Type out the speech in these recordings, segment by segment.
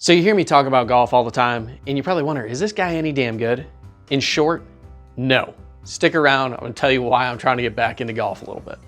So you hear me talk about golf all the time, and you probably wonder, is this guy any damn good? In short, no. Stick around, I'm gonna tell you why I'm trying to get back into golf a little bit.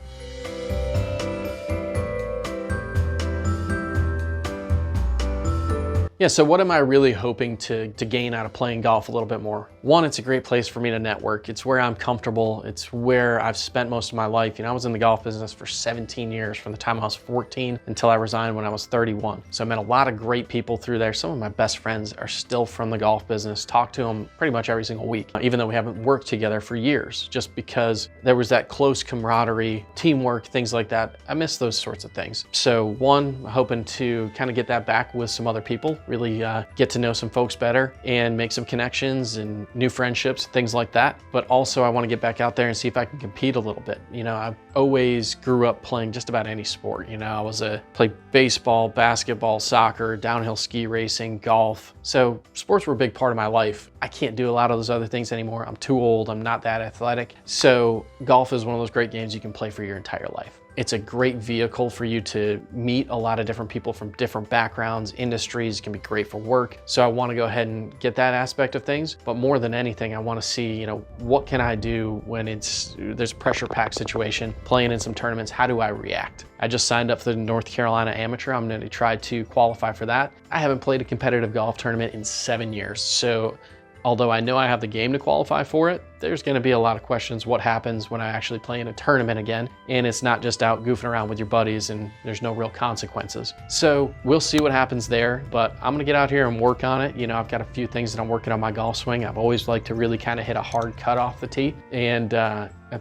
Yeah, so what am I really hoping to gain out of playing golf a little bit more? One, it's a great place for me to network. It's where I'm comfortable. It's where I've spent most of my life. You know, I was in the golf business for 17 years, from the time I was 14 until I resigned when I was 31. So I met a lot of great people through there. Some of my best friends are still from the golf business. Talk to them pretty much every single week, even though we haven't worked together for years, just because there was that close camaraderie, teamwork, things like that. I miss those sorts of things. So one, hoping to kind of get that back with some other people, really get to know some folks better and make some connections and new friendships, things like that. But also I want to get back out there and see if I can compete a little bit. You know, I always grew up playing just about any sport. You know, played baseball, basketball, soccer, downhill ski racing, golf. So sports were a big part of my life. I can't do a lot of those other things anymore. I'm too old. I'm not that athletic. So golf is one of those great games you can play for your entire life. It's a great vehicle for you to meet a lot of different people from different backgrounds, industries. It can be great for work. So I want to go ahead and get that aspect of things. But more than anything, I want to see, you know, what can I do when there's a pressure packed situation, playing in some tournaments, how do I react? I just signed up for the North Carolina Amateur. I'm going to try to qualify for that. I haven't played a competitive golf tournament in 7 years. So although I know I have the game to qualify for it, there's gonna be a lot of questions. What happens when I actually play in a tournament again? And it's not just out goofing around with your buddies and there's no real consequences. So we'll see what happens there, but I'm gonna get out here and work on it. You know, I've got a few things that I'm working on my golf swing. I've always liked to really kind of hit a hard cut off the tee, and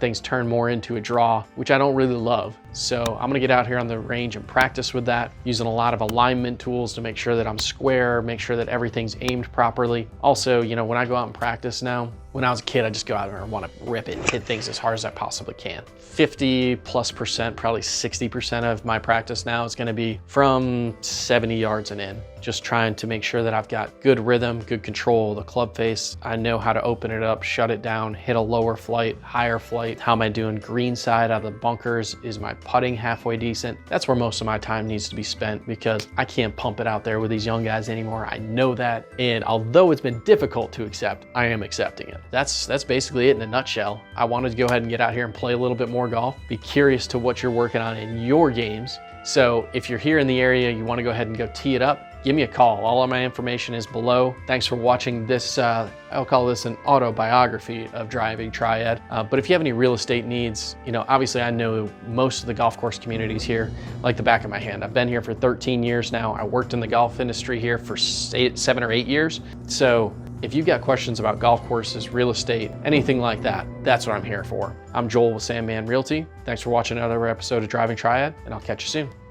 things turn more into a draw, which I don't really love. So I'm gonna get out here on the range and practice with that, using a lot of alignment tools to make sure that I'm square, make sure that everything's aimed properly. Also, you know, when I go out and practice now, when I was a kid, I just go out there and want to rip it and hit things as hard as I possibly can. 50+%, probably 60% of my practice now is going to be from 70 yards and in. Just trying to make sure that I've got good rhythm, good control of the club face. I know how to open it up, shut it down, hit a lower flight, higher flight. How am I doing green side out of the bunkers? Is my putting halfway decent? That's where most of my time needs to be spent, because I can't pump it out there with these young guys anymore. I know that. And although it's been difficult to accept, I am accepting it. That's basically it in a nutshell. I wanted to go ahead and get out here and play a little bit more golf, be curious to what you're working on in your games. So if you're here in the area, you want to go ahead and go tee it up, give me a call. All of my information is below. Thanks for watching this, I'll call this an autobiography of Driving Triad. But if you have any real estate needs, you know, obviously I know most of the golf course communities here like the back of my hand. I've been here for 13 years now. I worked in the golf industry here for 7 or 8 years. So if you've got questions about golf courses, real estate, anything like that, that's what I'm here for. I'm Joel with Sandman Realty. Thanks for watching another episode of Driving Triad, and I'll catch you soon.